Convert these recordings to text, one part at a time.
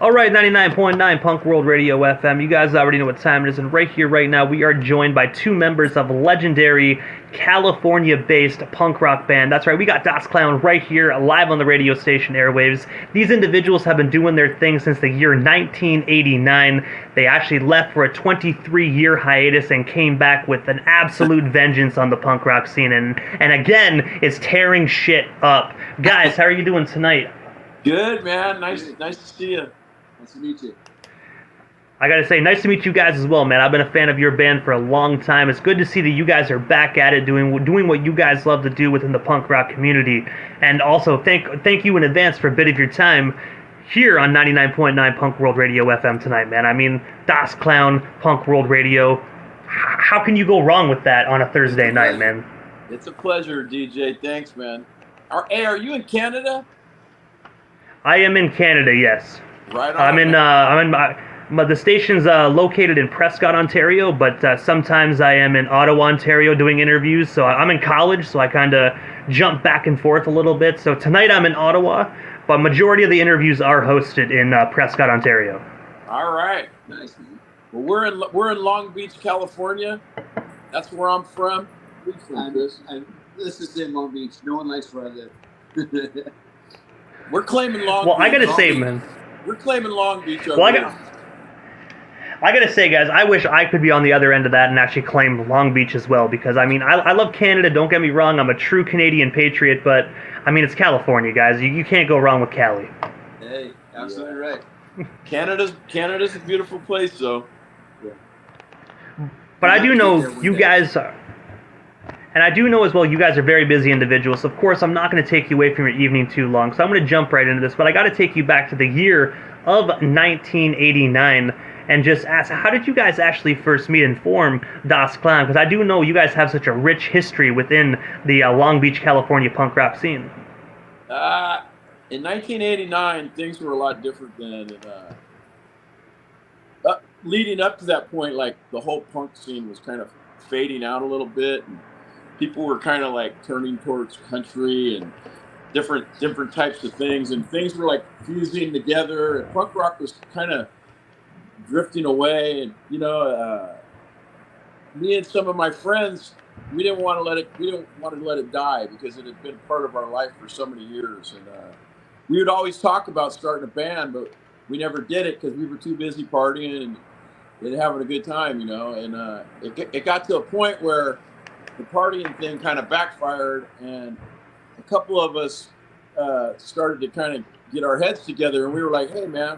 All right, 99.9 Punk World Radio FM. You guys already know what time it is, and right here, right now, we are joined by two members of legendary California-based punk rock band. That's right, we got Das Klown right here, live on the radio station airwaves. These individuals have been doing their thing since the year 1989. They actually left for a 23-year hiatus and came back with an absolute vengeance on the punk rock scene, and again, it's tearing shit up. Guys, how are you doing tonight? Good, man. Nice to see you. Nice to meet you. I gotta say, nice to meet you guys as well, man. I've been a fan of your band for a long time. It's good to see that you guys are back at it, doing what you guys love to do within the punk rock community. And also, thank you in advance for a bit of your time here on 99.9 Punk World Radio FM tonight, man. I mean, Das Klown, Punk World Radio. How can you go wrong with that on a Thursday night, man? It's a pleasure, DJ. Thanks, man. Are you in Canada? I am in Canada, yes. Right on. The station's located in Prescott, Ontario, but sometimes I am in Ottawa, Ontario doing interviews. So I'm in college, so I kind of jump back and forth a little bit. So tonight I'm in Ottawa, but majority of the interviews are hosted in Prescott, Ontario. All right. Nice. Well, we're in Long Beach, California. That's where I'm from. And this is in Long Beach. No one likes where I live. We're claiming Long Beach. Well, I gotta say, man. We're claiming Long Beach. Well, I gotta say, guys, I wish I could be on the other end of that and actually claim Long Beach as well, because, I mean, I love Canada, don't get me wrong, I'm a true Canadian patriot, but, I mean, it's California, guys. You can't go wrong with Cali. Hey, absolutely right. Canada's a beautiful place, though. Yeah. But I do know you guys are... And I do know as well you guys are very busy individuals. Of course, I'm not going to take you away from your evening too long, so I'm going to jump right into this. But I got to take you back to the year of 1989 and just ask, how did you guys actually first meet and form Das Klown? Because I do know you guys have such a rich history within the Long Beach, California punk rock scene. In 1989, things were a lot different than leading up to that point. Like, the whole punk scene was kind of fading out a little bit. And people were kind of like turning towards country and different types of things, and things were like fusing together, and punk rock was kind of drifting away. And me and some of my friends, we didn't want to let it die, because it had been part of our life for so many years. And we would always talk about starting a band, but we never did it because we were too busy partying and having a good time, And it got to a point where the partying thing kind of backfired, and a couple of us started to kind of get our heads together, and we were like, hey, man,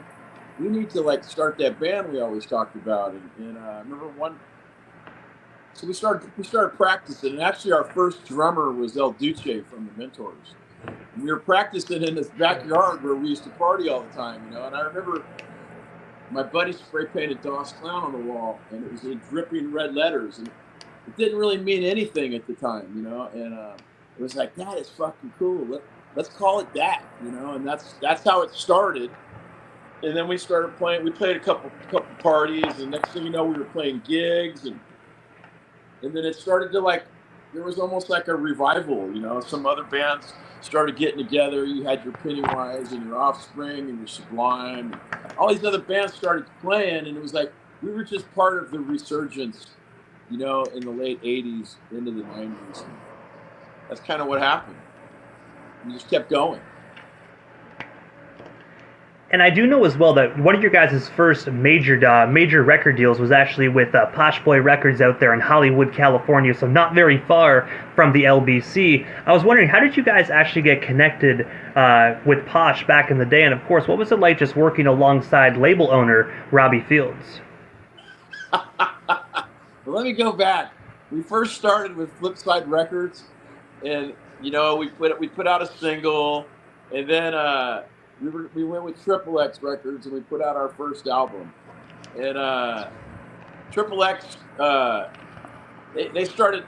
we need to start that band we always talked about. And I remember so we started practicing, and actually our first drummer was El Duce from the Mentors. And we were practicing in this backyard where we used to party all the time, And I remember my buddy spray painted Das Klown on the wall, and it was in dripping red letters, and it didn't really mean anything at the time, And it was like, that is fucking cool. Let's call it that, And that's how it started. And then we started playing. We played a couple parties, and next thing you know, we were playing gigs, and then it started to there was almost like a revival, Some other bands started getting together. You had your Pennywise and your Offspring and your Sublime. All these other bands started playing, and it was like we were just part of the resurgence, in the late 80s into the 90s. And that's kind of what happened. We just kept going. And I do know as well that one of your guys' first major record deals was actually with Posh Boy Records out there in Hollywood, California, so not very far from the LBC. I was wondering, how did you guys actually get connected with Posh back in the day? And of course, what was it like just working alongside label owner Robbie Fields? Well, let me go back. We first started with Flipside Records, and we put out a single, and then we went with Triple X Records, and we put out our first album. And Triple X, they started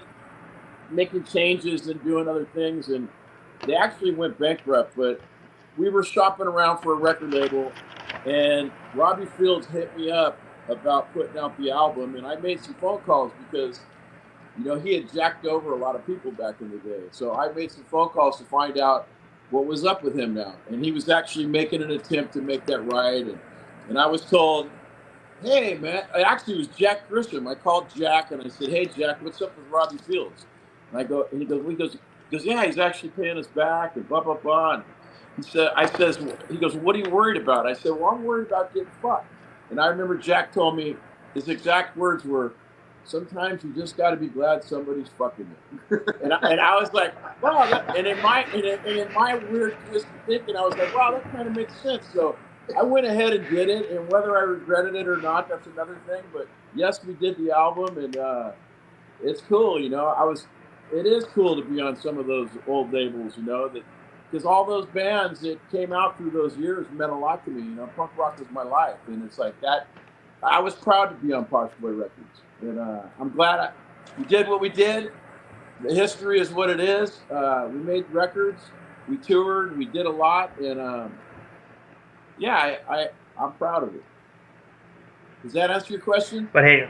making changes and doing other things, and they actually went bankrupt. But we were shopping around for a record label, and Robbie Fields hit me up about putting out the album, and I made some phone calls because he had jacked over a lot of people back in the day. So I made some phone calls to find out what was up with him now, and he was actually making an attempt to make that right, and And I was told, hey, man, actually it was Jack Grisham. I called Jack and I said, hey, Jack, what's up with Robbie Fields? And I go, and he goes, yeah, he's actually paying us back and blah, blah, blah. And he goes, well, what are you worried about? I said, well, I'm worried about getting fucked. And I remember Jack told me his exact words were, sometimes you just got to be glad somebody's fucking you. and I was like, wow. And in my weird twisted thinking, I was like, wow, that kind of makes sense. So I went ahead and did it, and whether I regretted it or not, that's another thing. But yes, we did the album, and it's cool, you know. It is cool to be on some of those old labels, you know, that because all those bands that came out through those years meant a lot to me. You know, punk rock was my life, and it's like that. I was proud to be on Posh Boy Records, and I'm glad we did what we did. The history is what it is. We made records, we toured, we did a lot, and yeah, I'm proud of it. Does that answer your question? But hey,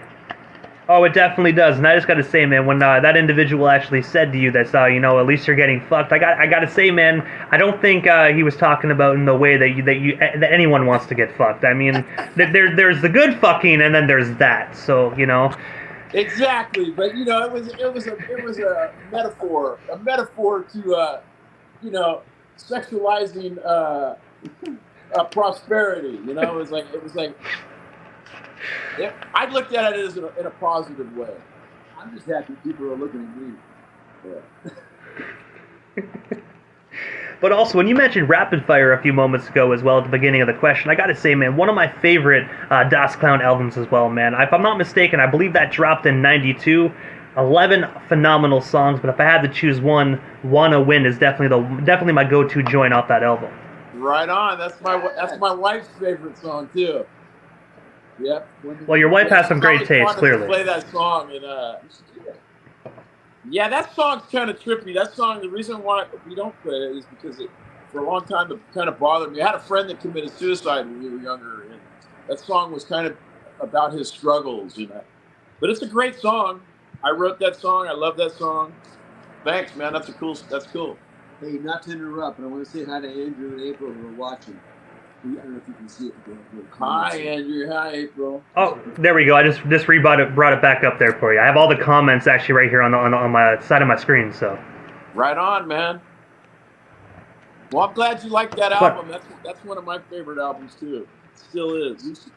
oh, it definitely does. And I just got to say, man, when that individual actually said to you that, you know, at least you're getting fucked, I got to say, man, I don't think he was talking about in the way that anyone wants to get fucked. I mean, there's the good fucking, and then there's that. So, you know. Exactly, but you know, it was a metaphor to you know, sexualizing prosperity. You know, it was like yeah, I looked at it as in a positive way. I'm just happy people are looking at me. Yeah. But also, when you mentioned Rapid Fire a few moments ago as well at the beginning of the question, I gotta say, man, one of my favorite Das Klown albums as well, man. If I'm not mistaken, I believe that dropped in '92. 11 phenomenal songs, but if I had to choose one, Wanna Win is definitely my go-to joint off that album. Right on. That's my wife's favorite song too. Yep. Well, your wife has some great taste, clearly. Play that song, and yeah, that song's kind of trippy. That song, the reason why we don't play it is because for a long time it kind of bothered me. I had a friend that committed suicide when we were younger, and that song was kind of about his struggles, you know. But it's a great song. I wrote that song. I love that song. Thanks, man. That's cool. Hey, not to interrupt, but I want to say hi to Andrew and April who are watching. I don't know if you can see it. Hi, Andrew. Hi, April. Oh, there we go. I just brought it back up there for you. I have all the comments actually right here on my side of my screen. So. Right on, man. Well, I'm glad you liked that album. That's one of my favorite albums too. It still is.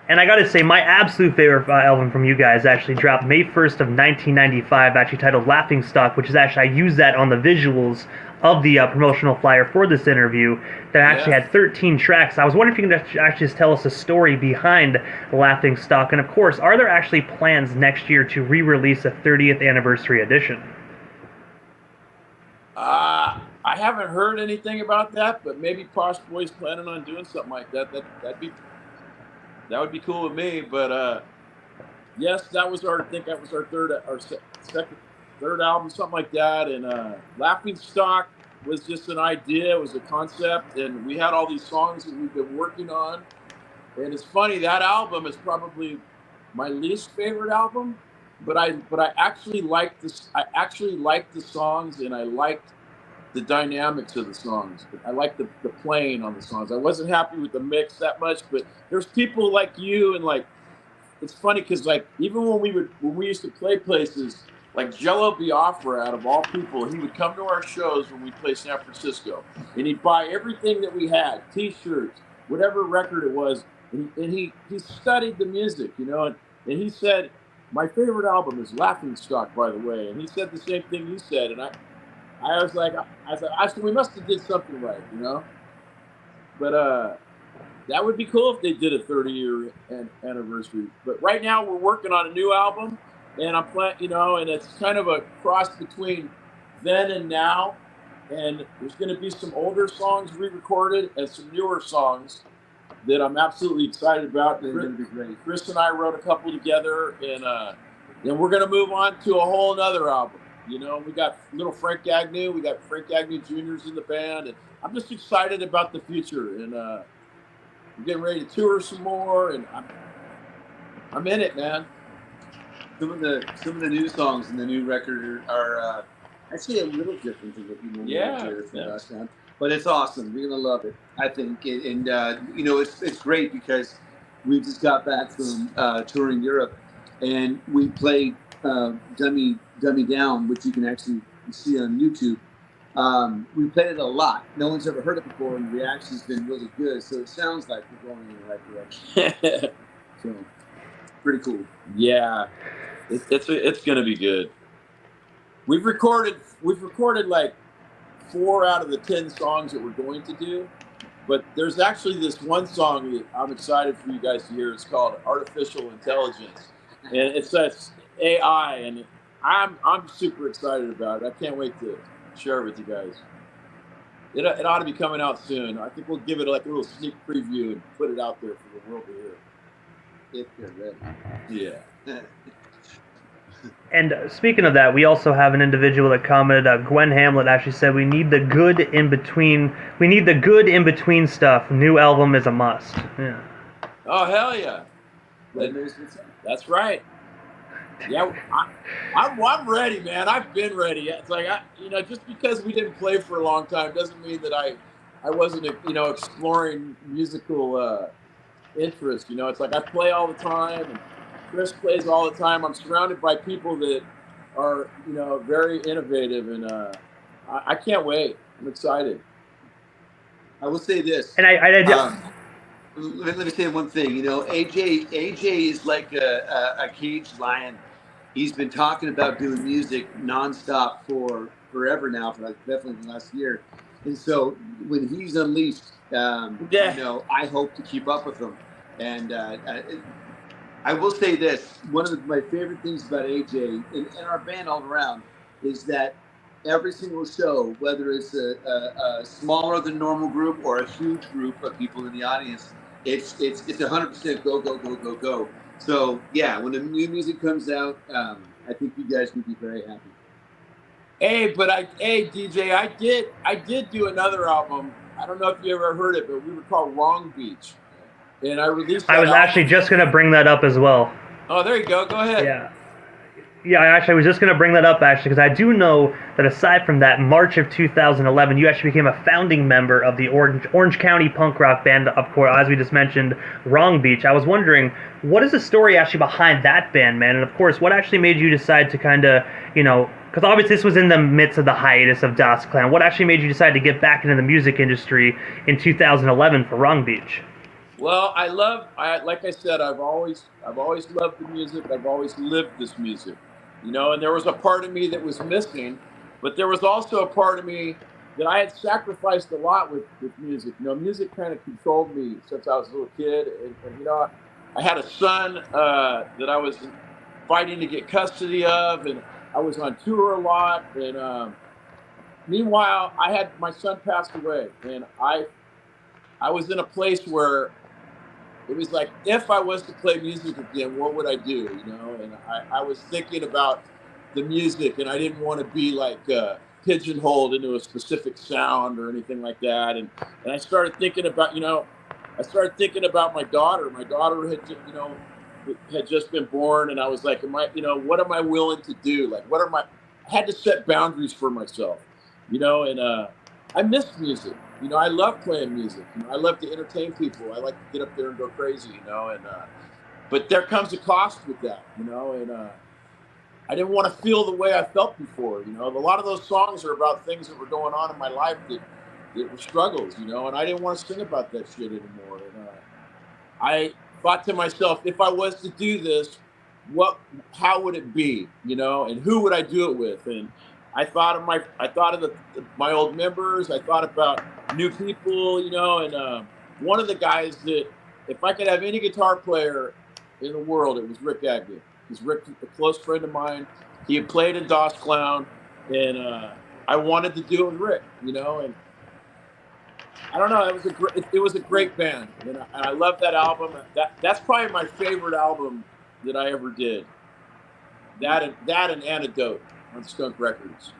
And I gotta say, my absolute favorite album from you guys actually dropped May 1st of 1995, actually titled Laughing Stock, which is actually, I used that on the visuals of the promotional flyer for this interview that actually had 13 tracks. I was wondering if you can actually just tell us a story behind Laughing Stock, and of course, are there actually plans next year to re-release a 30th anniversary edition? I haven't heard anything about that, but maybe Posh Boy's planning on doing something like that. That would be cool with me. But yes, that was our third album, something like that. And Laughing Stock was just an idea. It was a concept, and we had all these songs that we've been working on. And it's funny, that album is probably my least favorite album, but I actually liked this. I actually liked the songs, and I liked the dynamics of the songs. I liked the playing on the songs. I wasn't happy with the mix that much, but there's people like you, and like, it's funny because like even when we used to play places, like Jello Biafra, out of all people, he would come to our shows when we play San Francisco, and he'd buy everything that we had, T-shirts, whatever record it was, and he studied the music, you know, and he said, my favorite album is Laughing Stock, by the way, and he said the same thing you said, and I was like, we must have did something right, you know. But that would be cool if they did a 30-year anniversary. But right now we're working on a new album, and I'm playing, you know, and it's kind of a cross between then and now. And there's going to be some older songs re-recorded and some newer songs that I'm absolutely excited about. They're going to be great. Chris and I wrote a couple together, and then we're going to move on to a whole other album. You know, we got little Frank Agnew. We got Frank Agnew Jr.'s in the band. And I'm just excited about the future. And we're getting ready to tour some more. And I'm in it, man. Some of the new songs in the new record are actually a little different than what you normally hear from us, man. But it's awesome. You're gonna love it, I think. And you know, it's great because we just got back from touring Europe, and we played Dummy Down, which you can actually see on YouTube. We played it a lot. No one's ever heard it before, and the reaction's been really good. So it sounds like we're going in the right direction. So pretty cool. Yeah, it's gonna be good. We've recorded like 4 out of the 10 songs that we're going to do, but there's actually this one song that I'm excited for you guys to hear. It's called Artificial Intelligence, and it says AI, and I'm super excited about it. I can't wait to share it with you guys. It ought to be coming out soon. I think we'll give it like a little sneak preview and put it out there for the world to hear. If you're ready. Yeah. And speaking of that, we also have an individual that commented. Gwen Hamlet actually said, "We need the good in between. We need the good in between stuff. New album is a must." Yeah. Oh hell yeah! That's right. Yeah, I'm ready, man. I've been ready. It's like just because we didn't play for a long time doesn't mean that I wasn't exploring musical interest. It's like I play all the time, and Chris plays all the time. I'm surrounded by people that are very innovative, and I can't wait. I'm excited. I will say this, and let me say one thing. AJ is like a caged lion. He's been talking about doing music nonstop for forever now, for like definitely the last year. And so when he's unleashed, I hope to keep up with him. And I will say this: one of my favorite things about AJ and our band all around is that every single show, whether it's a smaller than normal group or a huge group of people in the audience, it's 100% go go go go go. So yeah, when the new music comes out, I think you guys will be very happy. Hey, DJ, I did do another album. I don't know if you ever heard it, but we were called Long Beach, and I released. I was actually just gonna bring that up as well. Oh, there you go. Go ahead. Yeah, I was just going to bring that up, actually, because I do know that aside from that, March of 2011, you actually became a founding member of the Orange County punk rock band, of course, as we just mentioned, Wrong Beach. I was wondering, what is the story actually behind that band, man? And, of course, what actually made you decide to kind of, because obviously this was in the midst of the hiatus of Das Klown. What actually made you decide to get back into the music industry in 2011 for Wrong Beach? Well, like I said, I've always loved the music. I've always lived this music. And there was a part of me that was missing, but there was also a part of me that I had sacrificed a lot with music. Music kind of controlled me since I was a little kid. And I had a son that I was fighting to get custody of, and I was on tour a lot. And meanwhile, my son passed away, and I was in a place where it was like, if I was to play music again, what would I do? And I was thinking about the music, and I didn't want to be like pigeonholed into a specific sound or anything like that. And I started thinking about, my daughter. My daughter had just been born, and I was like, what am I willing to do? Like, I had to set boundaries for myself, and I miss music. I love playing music. I love to entertain people. I like to get up there and go crazy, but there comes a cost with that, and I didn't want to feel the way I felt before. A lot of those songs are about things that were going on in my life that were struggles, and I didn't want to sing about that shit anymore. And I thought to myself, if I was to do this, how would it be, and who would I do it with? And I thought of my old members. I thought about new people, and one of the guys that, if I could have any guitar player in the world, it was Rick Agnew. He's Rick, a close friend of mine. He had played in Das Klown, and I wanted to do it with Rick, and I don't know. It was a great band, and I love that album. That's probably my favorite album that I ever did. That and Antidote on Skunk Records.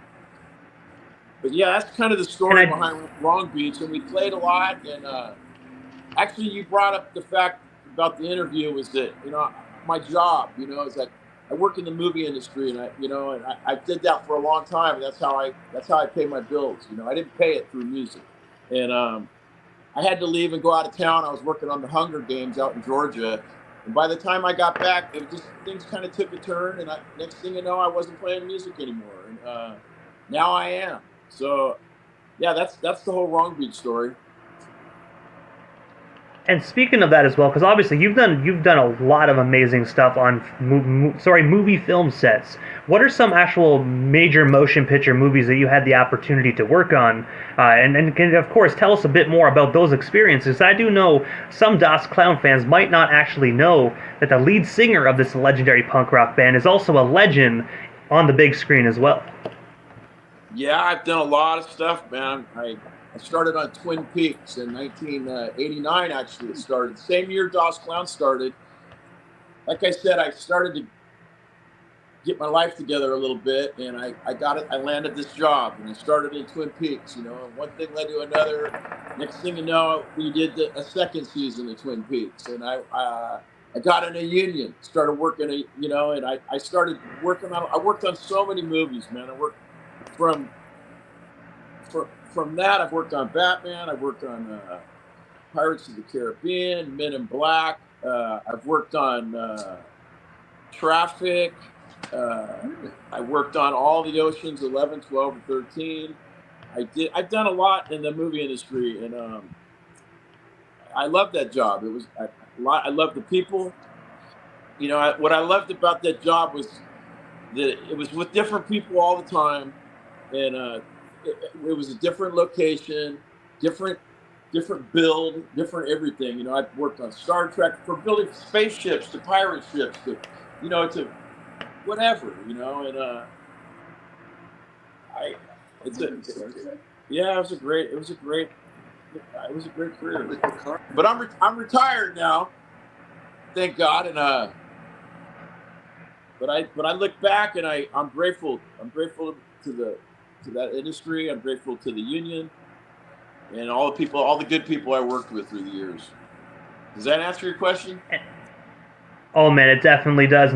But yeah, that's kind of the story behind Long Beach, and we played a lot. And actually, you brought up the fact about the interview was that my job, is like I work in the movie industry, and I did that for a long time. And that's how I pay my bills. I didn't pay it through music. and I had to leave and go out of town. I was working on the Hunger Games out in Georgia, and by the time I got back, it just things kind of took a turn. And next thing you know, I wasn't playing music anymore, and now I am. So, yeah, that's the whole Wrong Beat story. And speaking of that as well, because obviously you've done a lot of amazing stuff on movie film sets. What are some actual major motion picture movies that you had the opportunity to work on? And can, of course, tell us a bit more about those experiences. I do know some Das Klown fans might not actually know that the lead singer of this legendary punk rock band is also a legend on the big screen as well. Yeah, I've done a lot of stuff, man. I started on Twin Peaks in 1989, actually. It started. Same year Das Klown started. Like I said, I started to get my life together a little bit, and I got it. I landed this job, and I started in Twin Peaks, and one thing led to another. Next thing you know, we did a second season of Twin Peaks, and I got in a union, started working, and I started working on, I worked on so many movies, man. I worked from that, I've worked on Batman, I've worked on Pirates of the Caribbean, Men in Black, I've worked on Traffic, I worked on all the Oceans, 11, 12, and 13. I've done a lot in the movie industry, and I love that job. It was a lot. I love the people. What I loved about that job was that it was with different people all the time, and it was a different location, different build, different everything. I worked on Star Trek, from building spaceships to pirate ships to whatever, and it was a great career. But I'm retired now, thank God, and but I look back and I'm grateful. I'm grateful to that industry. I'm grateful to the union and all the good people I worked with through the years. Does that answer your question? Oh man, it definitely does.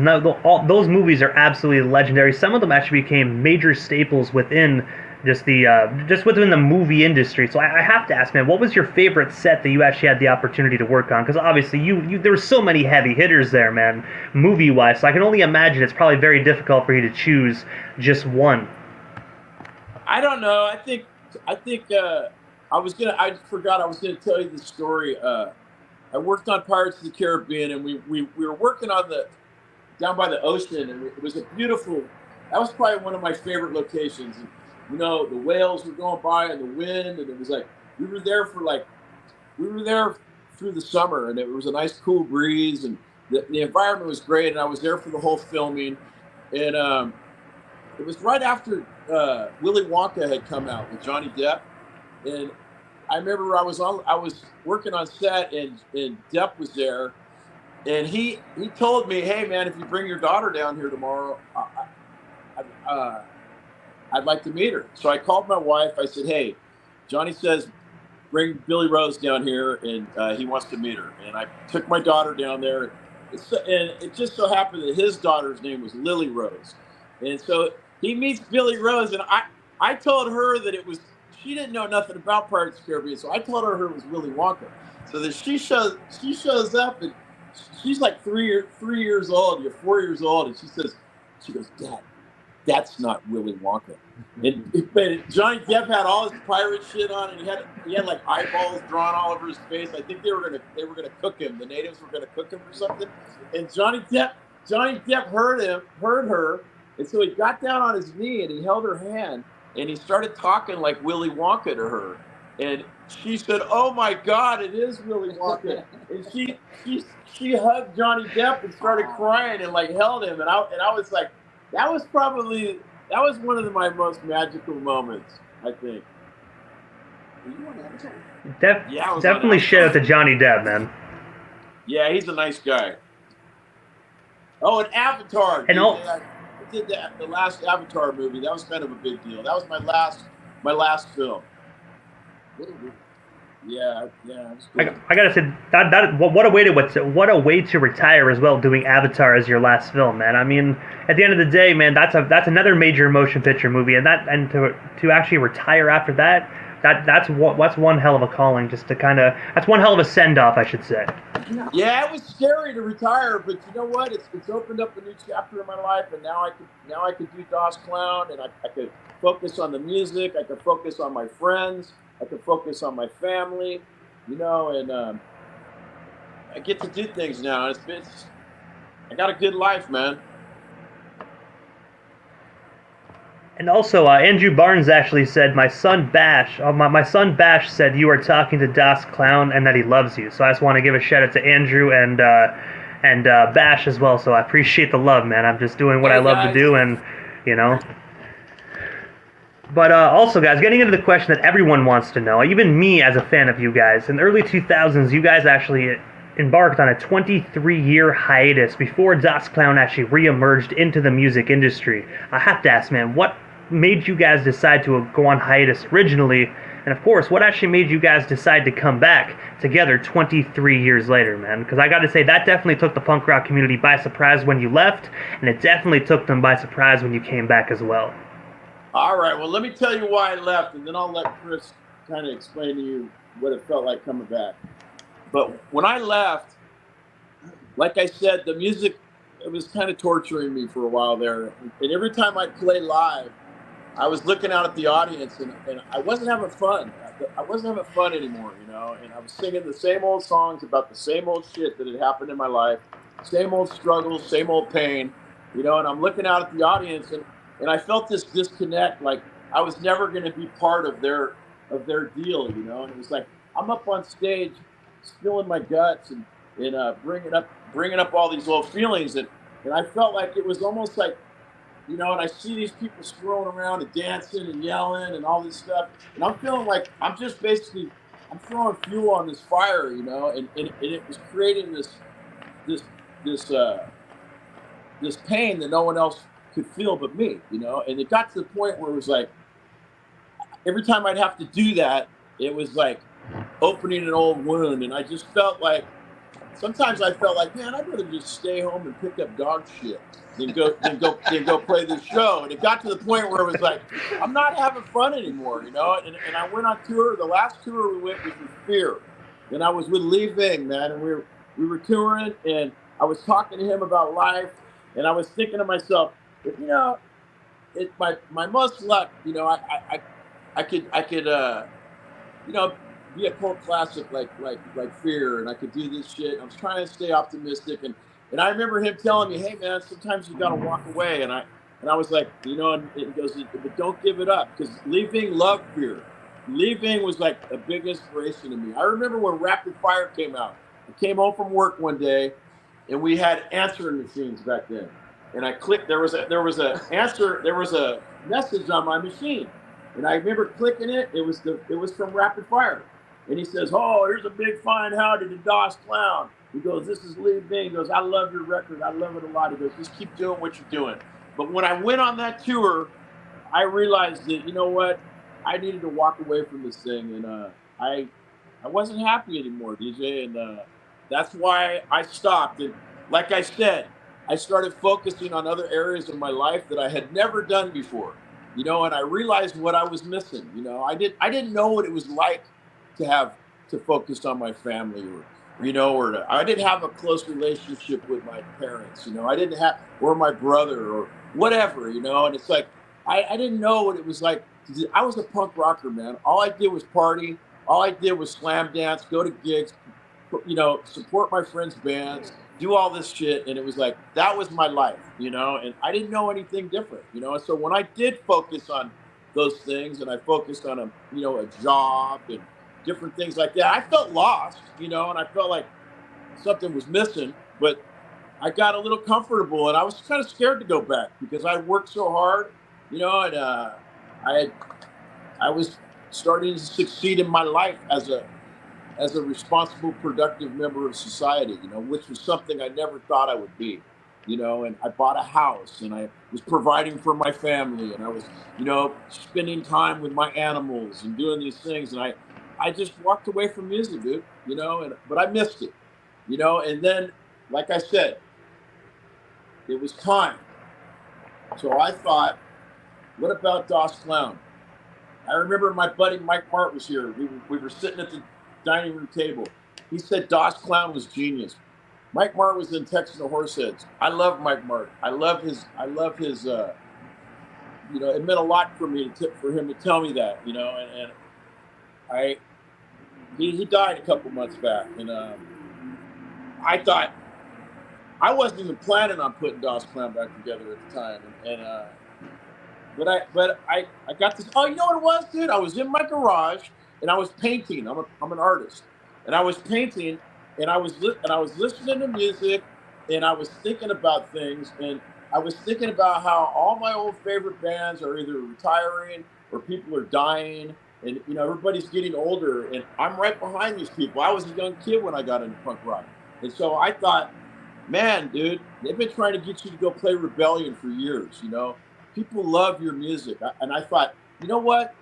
Those movies are absolutely legendary. Some of them actually became major staples within just within the movie industry. So I have to ask, man, what was your favorite set that you actually had the opportunity to work on? Because obviously there were so many heavy hitters there, man, movie-wise. So I can only imagine it's probably very difficult for you to choose just one. I don't know. I think I forgot I was gonna tell you the story. I worked on Pirates of the Caribbean, and we were working on down by the ocean, and it was a beautiful. That was probably one of my favorite locations. And, the whales were going by and the wind, and it was like we were there through the summer, and it was a nice cool breeze, and the environment was great, and I was there for the whole filming, and it was right after Willy Wonka had come out with Johnny Depp, and I remember I was working on set, and Depp was there, and he told me, "Hey man, if you bring your daughter down here tomorrow, I'd like to meet her." So I called my wife. I said, "Hey, Johnny says bring Billy Rose down here, and he wants to meet her." And I took my daughter down there, and it just so happened that his daughter's name was Lily Rose, and so he meets Billy Rose, and I told her that it was. She didn't know nothing about Pirates of the Caribbean, so I told her it was Willy Wonka. So that she shows up, and she's like 3 years old, you're 4 years old, and she goes, "Dad, that's not Willy Wonka." And Johnny Depp had all his pirate shit on, and he had like eyeballs drawn all over his face. I think they were gonna cook him. The natives were gonna cook him or something. And Johnny Depp heard her, and so he got down on his knee and he held her hand. And he started talking like Willy Wonka to her, and she said, "Oh my God, it is Willy Wonka!" And she hugged Johnny Depp and started crying and like held him, and I was like, that was one of my most magical moments, I think. Definitely shout out to Johnny Depp, man. Yeah, he's a nice guy. Oh, and Avatar. I did the last Avatar movie. That was kind of a big deal. That was my last film. Yeah. I gotta say that what a way to retire as well, doing Avatar as your last film, man. I mean, at the end of the day, man, that's another major motion picture movie, and to actually retire after that, that's one hell of a calling. Just to that's one hell of a send off, I should say. Yeah, it was scary to retire, but you know what? It's opened up a new chapter in my life, and now I could do DOS Clown, and I could focus on the music. I could focus on my friends. I could focus on my family, and I get to do things now. I got a good life, man. And also, Andrew Barnes actually said, my son Bash said you are talking to DOS Clown and that he loves you. So I just want to give a shout out to Andrew and Bash as well. So I appreciate the love, man. I'm just doing what I love to do, and But also, guys, getting into the question that everyone wants to know, even me as a fan of you guys, in the early 2000s, you guys actually embarked on a 23-year hiatus before DOS Clown actually re-emerged into the music industry. I have to ask, man, what made you guys decide to go on hiatus originally? And of course, what actually made you guys decide to come back together 23 years later, man? Because I got to say, that definitely took the punk rock community by surprise when you left, and it definitely took them by surprise when you came back as well. All right, well, let me tell you why I left, and then I'll let Chris kind of explain to you what it felt like coming back. But when I left, like I said, the music, it was kind of torturing me for a while there. And every time I'd play live, I was looking out at the audience, and I wasn't having fun. I wasn't having fun anymore, and I was singing the same old songs about the same old shit that had happened in my life, same old struggles, same old pain, and I'm looking out at the audience, and I felt this disconnect, like I was never going to be part of their deal, and it was like I'm up on stage spilling my guts and bringing up all these old feelings, and I felt like it was almost like, and I see these people swirling around and dancing and yelling and all this stuff, and I'm feeling like I'm just basically I'm throwing fuel on this fire, and it was creating this pain that no one else could feel but me, and it got to the point where it was like every time I'd have to do that, it was like opening an old wound, and I just felt like sometimes I felt like, man, I'd rather just stay home and pick up dog shit than go play this show. And it got to the point where it was like I'm not having fun anymore, and I went on tour. The last tour we went was with Fear, and I was with Lee Ving, man, and we were touring, and I was talking to him about life, and I was thinking to myself, my most luck, I could be a cult classic like Fear, and I could do this shit. I was trying to stay optimistic, and I remember him telling me, "Hey man, sometimes you got to walk away." And I was like, and he goes, "But don't give it up," because Lee Ving loved Fear. Lee Ving was like a big inspiration to me. I remember when Rapid Fire came out. I came home from work one day, and we had answering machines back then. And I clicked. There was a message on my machine, and I remember clicking it. It was from Rapid Fire, and he says, "Oh, here's a big fine howdy to DOS Clown." He goes, "This is Lee Ving." He goes, "I love your record. I love it a lot." He goes, "Just keep doing what you're doing." But when I went on that tour, I realized that I needed to walk away from this thing, and I wasn't happy anymore, DJ, and that's why I stopped. And like I said, I started focusing on other areas of my life that I had never done before, and I realized what I was missing. I didn't know what it was like to focus on my family, I didn't have a close relationship with my parents, I didn't have, or my brother or whatever, and it's like, I didn't know what it was like. I was a punk rocker, man. All I did was party. All I did was slam dance, go to gigs, support my friends' bands, do all this shit, and it was like that was my life, and I didn't know anything different, and so when I did focus on those things, and I focused on a job and different things like that, I felt lost, and I felt like something was missing, but I got a little comfortable, and I was kind of scared to go back because I worked so hard, and I was starting to succeed in my life as a responsible, productive member of society, which was something I never thought I would be, and I bought a house, and I was providing for my family, and I was, spending time with my animals and doing these things. And I just walked away from music, dude, but I missed it, and then, like I said, it was time. So I thought, what about DOS Clown? I remember my buddy Mike Mart was here. We were sitting at the dining room table. He said Das Klown was genius. Mike Mart was in Texas the Horseheads. I love Mike Mart. I love his. You know, it meant a lot for me for him to tell me that. You know, and he died a couple months back, and I thought I wasn't even planning on putting Das Klown back together at the time, but I got this. Oh, you know what it was, dude? I was in my garage and I was painting. I'm an artist, and I was painting, and I was listening to music, and I was thinking about things, and I was thinking about how all my old favorite bands are either retiring or people are dying, and you know everybody's getting older, and I'm right behind these people. I was a young kid when I got into punk rock, and so I thought, man, dude, they've been trying to get you to go play Rebellion for years. You know, people love your music, and I thought, you know what?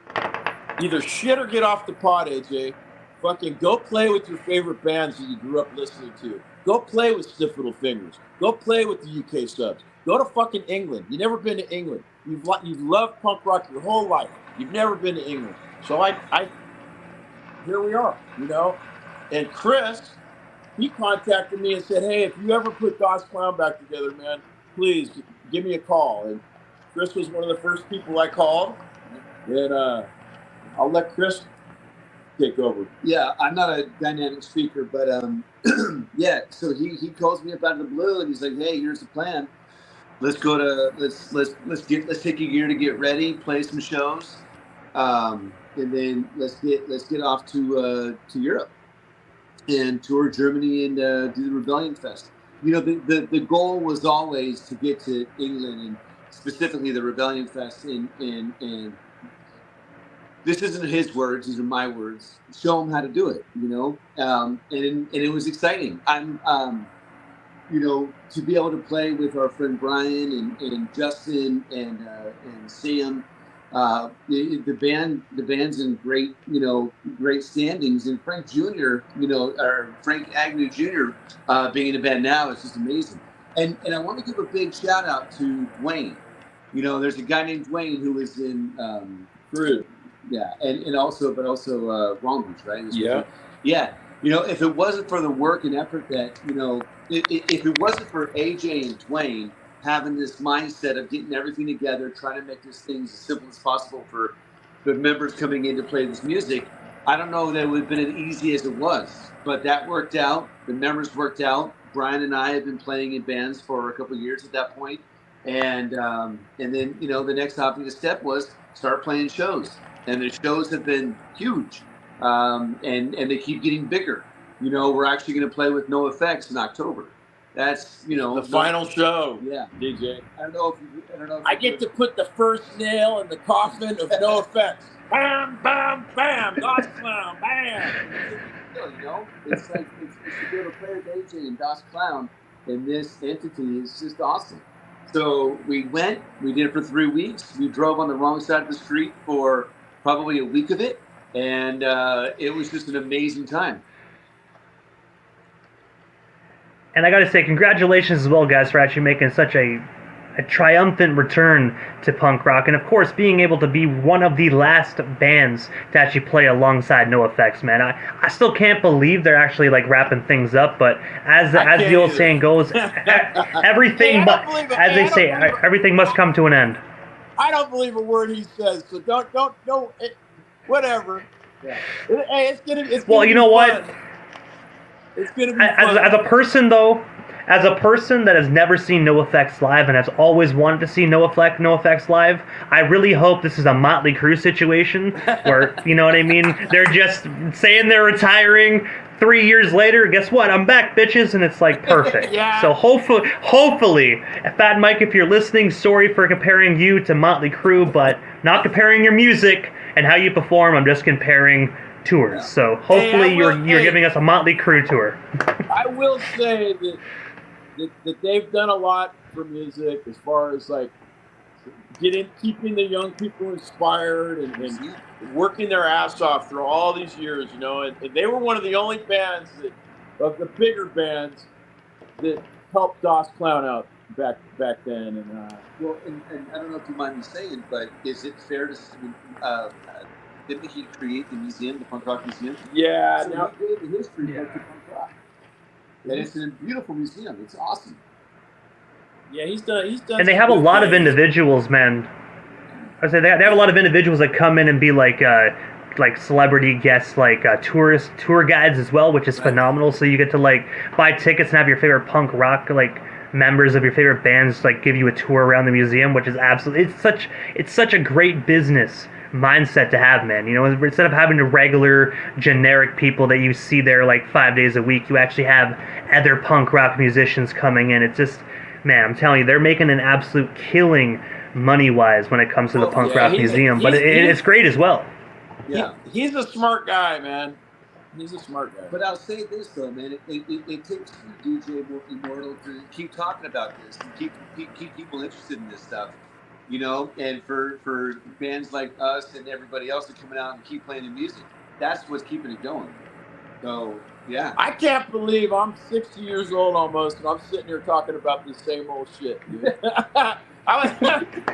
Either shit or get off the pot, AJ. Fucking go play with your favorite bands that you grew up listening to. Go play with Stiff Little Fingers. Go play with the UK subs. Go to fucking England. You've never been to England. You've loved punk rock your whole life. You've never been to England. So I here we are, you know. And Chris, he contacted me and said, hey, if you ever put Das Klown back together, man, please give me a call. And Chris was one of the first people I called. And I'll let Chris take over. Yeah, I'm not a dynamic speaker, but yeah. So he calls me up out of the blue, and he's like, "Hey, here's the plan. Let's go to let's take a year to get ready, play some shows, and then let's get off to Europe and tour Germany and do the Rebellion Fest." You know, the goal was always to get to England and specifically the Rebellion Fest and this isn't his words; these are my words. Show him how to do it, you know. And it was exciting. You know, to be able to play with our friend Brian and Justin and Sam. The band's in great standings, and Frank Jr. Or Frank Agnew Jr. Being in the band now is just amazing. And I want to give a big shout out to Dwayne. You know, there's a guy named Dwayne who is in Peru. Yeah, but also Long Beach, right? Yeah. You know, if it wasn't for the work and effort that, you know, if it wasn't for AJ and Dwayne having this mindset of getting everything together, trying to make this thing as simple as possible for the members coming in to play this music, I don't know that it would have been as easy as it was. But that worked out. The members worked out. Brian and I have been playing in bands for a couple of years at that point. And then, you know, the next obvious step was start playing shows. And the shows have been huge, and they keep getting bigger. You know, we're actually going to play with No Effects in October. That's, you know, the final show. Yeah, DJ. I don't know if I get to put the first nail in the coffin of No Effects. Bam, bam, bam. Das Klown, bam. You know, it's like it's to be able to play with AJ and Das Klown, and this entity is just awesome. So we did it for 3 weeks. We drove on the wrong side of the street for probably a week of it, and it was just an amazing time. And I gotta say, congratulations as well, guys, for actually making such a triumphant return to punk rock, and of course being able to be one of the last bands to actually play alongside No Effects, man. I still can't believe they're actually like wrapping things up, but as the old saying goes, everything everything must come to an end. I don't believe a word he says, so don't whatever. Yeah. Hey, it's gonna well, you know what? It's gonna be fun. As a person that has never seen No Effects live and has always wanted to see No Effects live, I really hope this is a Motley Crue situation where, you know what I mean, they're just saying they're retiring. 3 years later, guess what? I'm back, bitches, and it's like perfect. Yeah. So hopefully, Fat Mike, if you're listening, sorry for comparing you to Motley Crue, but not comparing your music and how you perform. I'm just comparing tours. Yeah. So hopefully you're giving us a Motley Crue tour. I will say that they've done a lot for music as far as like keeping the young people inspired and working their ass off through all these years, you know, and they were one of the only bands of the bigger bands that helped Das Klown out back then. And well, and I don't know if you mind me saying, but is it fair to Didn't he create the museum, the punk rock museum? Yeah. So Now, he created the history Yeah. of the punk rock, and it's a beautiful museum. It's awesome. yeah, he's done. And they have a lot of individuals, man. I say they have a lot of individuals that come in and be like celebrity guests, like tour guides as well, which is phenomenal. So you get to like buy tickets and have your favorite punk rock like members of your favorite bands like give you a tour around the museum, which is absolutely it's such a great business mindset to have, man. You know, instead of having the regular generic people that you see there like 5 days a week, you actually have other punk rock musicians coming in. It's just, man, I'm telling you, they're making an absolute killing money-wise when it comes to the punk rock museum, but it's great as well. Yeah, he's a smart guy, man. He's a smart guy. But I'll say this though, man, it takes you, DJ Immortal, to keep talking about this and keep people interested in this stuff, you know. And for bands like us and everybody else that coming out and keep playing the music, that's what's keeping it going. So yeah, I can't believe I'm 60 years old almost, and I'm sitting here talking about the same old shit, dude.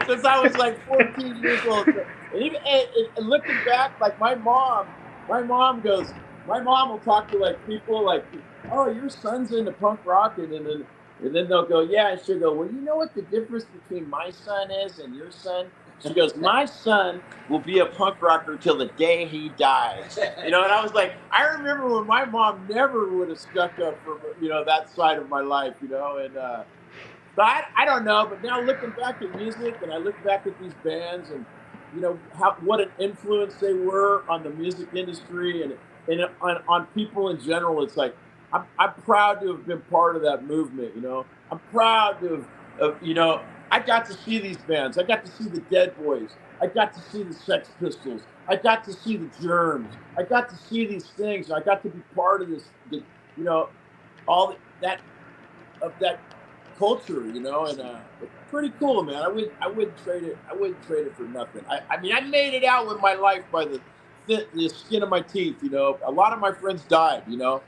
Since I was like 14 years old. And even and looking back, like my mom will talk to like people like, oh, your son's into punk rock, and then they'll go, yeah, and she'll go, well, you know what the difference between my son is and your son? She goes, my son will be a punk rocker till the day he dies. You know, and I was like, I remember when my mom never would have stuck up for, you know, that side of my life, you know, and but I don't know, but now looking back at music, and I look back at these bands, and you know what an influence they were on the music industry and on people in general. It's like I'm proud to have been part of that movement. You know, I'm proud to have you know, I got to see these bands. I got to see the Dead Boys. I got to see the Sex Pistols. I got to see the Germs. I got to see these things. I got to be part of this. You know, all that culture, you know, and it's pretty cool, man. I wouldn't trade it. I wouldn't trade it for nothing. I mean, I made it out with my life by the skin of my teeth. You know, a lot of my friends died. You know,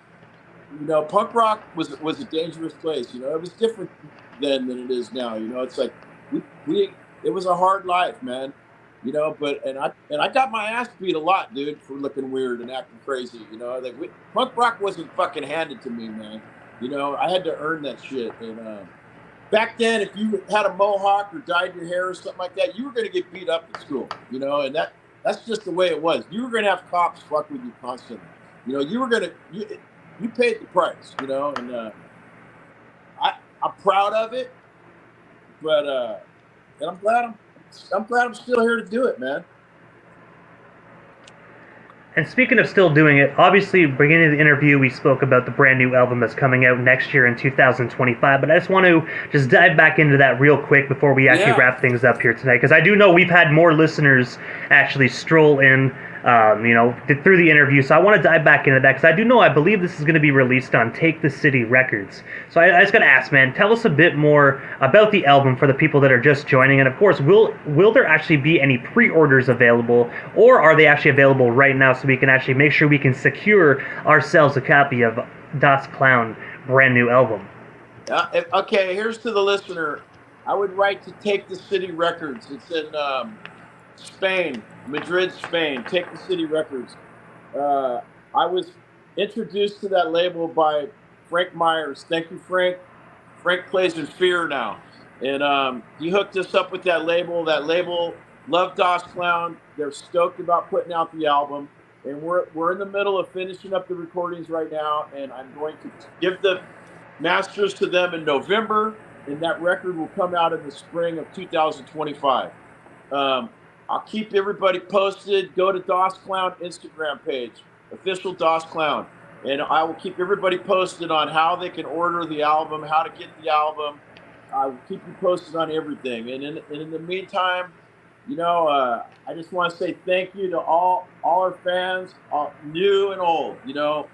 punk rock was a dangerous place. You know, it was different then than it is now. You know, it's like it was a hard life, man. You know, but I got my ass beat a lot, dude, for looking weird and acting crazy. You know, like punk rock wasn't fucking handed to me, man. You know, I had to earn that shit. And back then, if you had a mohawk or dyed your hair or something like that, you were going to get beat up at school. You know, and that's just the way it was. You were going to have cops fuck with you constantly. You know, you were going to you paid the price. You know, and I'm proud of it, but and I'm glad I'm still here to do it, man. And speaking of still doing it, obviously, beginning of the interview, we spoke about the brand new album that's coming out next year in 2025. But I just want to just dive back into that real quick before we actually wrap things up here tonight, because I do know we've had more listeners actually stroll in, you know, through the interview. So I want to dive back into that, because I believe this is going to be released on Take the City Records. So I just got to ask, man, tell us a bit more about the album for the people that are just joining. And of course, will there actually be any pre-orders available, or are they actually available right now so we can actually make sure we can secure ourselves a copy of Das Klown brand new album? Okay, here's to the listener. I would write to Take the City Records. It's in Spain, Madrid, Spain. Take the City Records. I was introduced to that label by Frank Myers. Thank you, Frank. Frank plays in Fear now. And he hooked us up with that label. That label loved Das Klown. They're stoked about putting out the album. And we're in the middle of finishing up the recordings right now. And I'm going to give the masters to them in November. And that record will come out in the spring of 2025. I'll keep everybody posted. Go to Das Klown Instagram page, official Das Klown. And I will keep everybody posted on how they can order the album, how to get the album. I will keep you posted on everything. And in the meantime, you know, I just want to say thank you to all our fans, new and old. You know,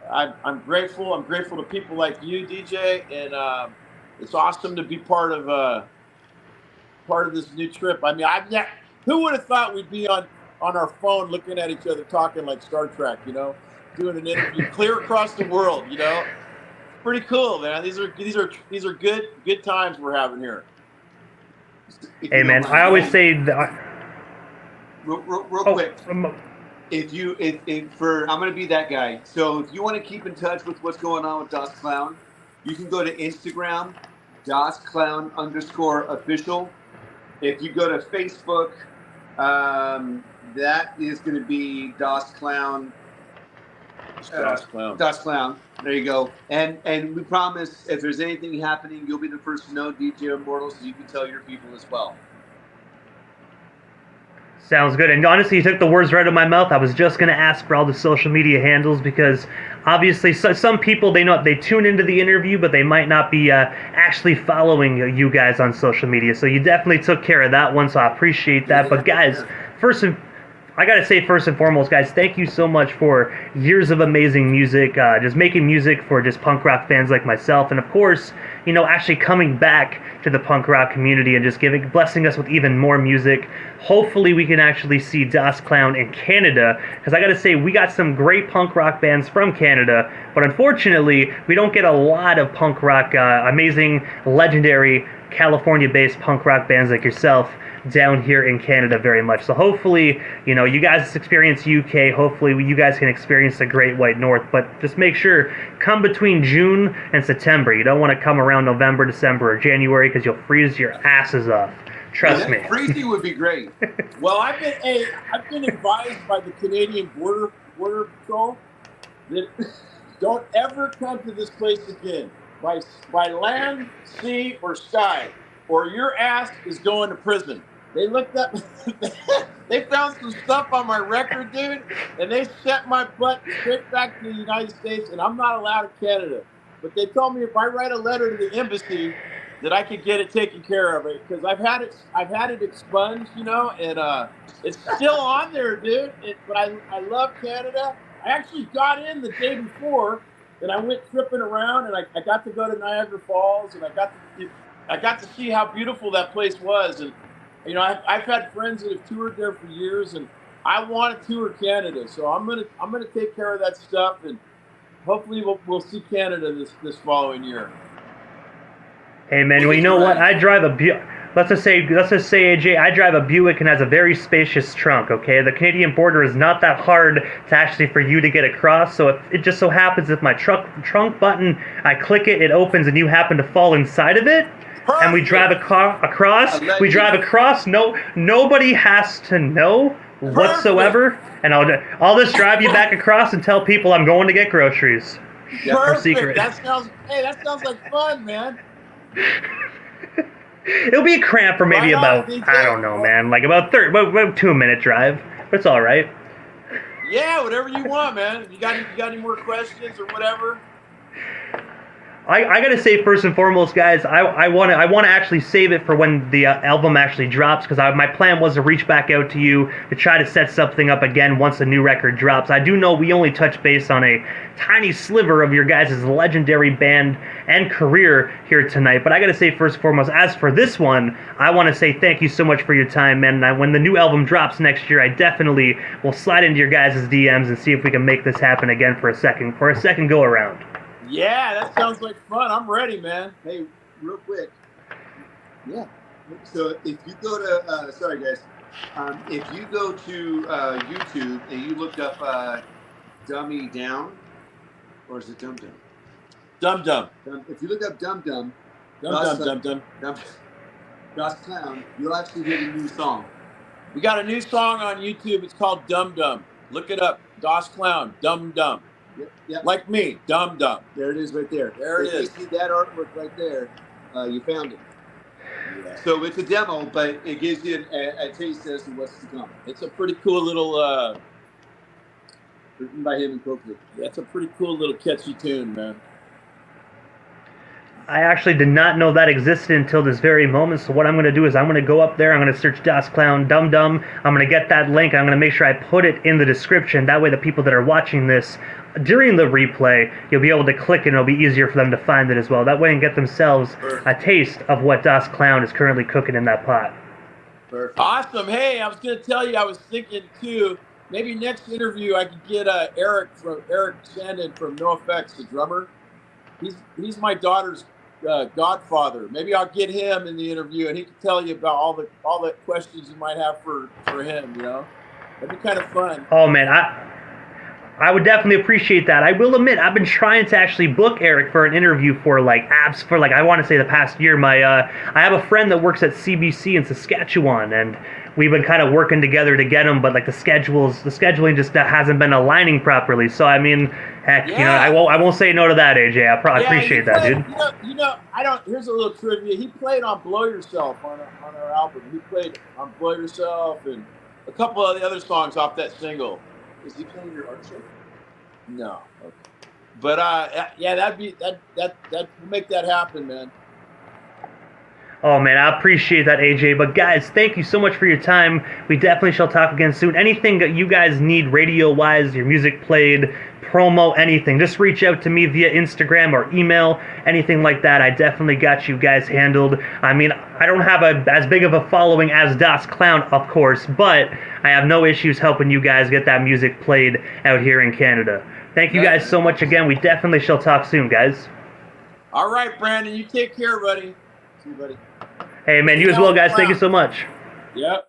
I'm grateful. I'm grateful to people like you, DJ, and it's awesome to be part of this new trip. I mean, who would have thought we'd be on our phone looking at each other talking like Star Trek, you know, doing an interview clear across the world, you know? Pretty cool, man. These are good times we're having here. Hey, man, I always say that. Real quick. I'm going to be that guy. So if you want to keep in touch with what's going on with Das Clown, you can go to Instagram, DasClown_official. If you go to Facebook, that is going to be Das Clown. Das Clown. Das Clown. There you go. And we promise if there's anything happening, you'll be the first to know, DJ Immortal, so you can tell your people as well. Sounds good. And honestly, you took the words right out of my mouth. I was just going to ask for all the social media handles because obviously some people, they tune into the interview, but they might not be actually following you guys on social media. So you definitely took care of that one, so I appreciate that. But guys, I gotta say, first and foremost, guys, thank you so much for years of amazing music, just making music for just punk rock fans like myself, and of course, actually coming back to the punk rock community and just blessing us with even more music. Hopefully we can actually see Das Clown in Canada, because I gotta say, we got some great punk rock bands from Canada, but unfortunately, we don't get a lot of punk rock, amazing, legendary, California-based punk rock bands like yourself down here in Canada very much. So hopefully, you guys experience UK. Hopefully you guys can experience the Great White North, but just make sure, come between June and September. You don't want to come around November, December, or January because you'll freeze your asses off. Trust me. Freezing would be great. Well, I've been advised by the Canadian Border Patrol that don't ever come to this place again by land, sea, or sky, or your ass is going to prison. They looked up, they found some stuff on my record, dude, and they sent my butt straight back to the United States, and I'm not allowed in Canada. But they told me if I write a letter to the embassy, that I could get it taken care of, because I've had it expunged, and it's still on there, dude. But I love Canada. I actually got in the day before, and I went tripping around, and I got to go to Niagara Falls, and I got to see how beautiful that place was, and I've had friends that have toured there for years, and I want to tour Canada, so I'm gonna take care of that stuff, and hopefully we'll see Canada this following year. Hey man, well, you know what? I drive a let's just say AJ, I drive a Buick and has a very spacious trunk. Okay, the Canadian border is not that hard to actually for you to get across. So if it just so happens if my trunk button, I click it, it opens, and you happen to fall inside of it. Perfect. And we drive across. We drive across. Nobody has to know whatsoever. Perfect. And I'll just drive you back across and tell people I'm going to get groceries. Perfect. Secret. That sounds like fun, man. It'll be a cramp for maybe about, I don't know, man, like about 2-minute drive. But it's all right. Yeah, whatever you want, man. You got any more questions or whatever? I gotta say, first and foremost, guys, I want to actually save it for when the album actually drops, because my plan was to reach back out to you to try to set something up again once the new record drops. I do know we only touched base on a tiny sliver of your guys' legendary band and career here tonight, but I gotta say, first and foremost, as for this one, I want to say thank you so much for your time, man. And when the new album drops next year, I definitely will slide into your guys' DMs and see if we can make this happen again for a second go around. Yeah, that sounds like fun. I'm ready, man. Hey, real quick. Yeah. So if you go to, sorry guys, if you go to YouTube and you look up Dummy Down, or is it Dum Dum? Dum Dum. If you look up Dum Dum, Das Clown, you'll actually hear the new song. We got a new song on YouTube. It's called Dum Dum. Look it up. Das Clown, Dum Dum. Yep. Like me, Dum Dum. There it is right there. There it is. You see that artwork right there, you found it. Yeah. So it's a demo, but it gives you a taste as to what's to come. It's a pretty cool little... written by him and Coakley. That's a pretty cool little catchy tune, man. I actually did not know that existed until this very moment, so what I'm going to do is I'm going to go up there, I'm going to search Das Clown Dum Dum, I'm going to get that link, I'm going to make sure I put it in the description, that way the people that are watching this during the replay, you'll be able to click and it'll be easier for them to find it as well. That way and get themselves a taste of what Das Clown is currently cooking in that pot. Perfect. Awesome. Hey, I was going to tell you, I was thinking too, maybe next interview I could get Eric Sandin from NoFX, the drummer. He's my daughter's godfather. Maybe I'll get him in the interview and he can tell you about all the questions you might have for him, That'd be kind of fun. Oh man, I would definitely appreciate that. I will admit, I've been trying to actually book Eric for an interview for like apps for like I want to say the past year. I have a friend that works at CBC in Saskatchewan, and we've been kind of working together to get him, but like the scheduling just hasn't been aligning properly. So I mean, heck, Yeah. I won't say no to that, AJ. I probably appreciate that, dude. I don't. Here's a little trivia. He played on "Blow Yourself" on our album. He played on "Blow Yourself" and a couple of the other songs off that single. Is he playing your art show? No. Okay. But yeah, we'll make that happen, man. Oh man, I appreciate that, AJ. But guys, thank you so much for your time. We definitely shall talk again soon. Anything that you guys need radio-wise, your music played, promo, anything, just reach out to me via Instagram or email, anything like that. I definitely got you guys handled. I mean, I don't have as big of a following as Das Klown, of course, but I have no issues helping you guys get that music played out here in Canada. Thank you guys so much again. We definitely shall talk soon, guys. All right, Brandon, you take care, buddy. See you, buddy. Hey, man, you as well, guys. Thank you so much. Yep.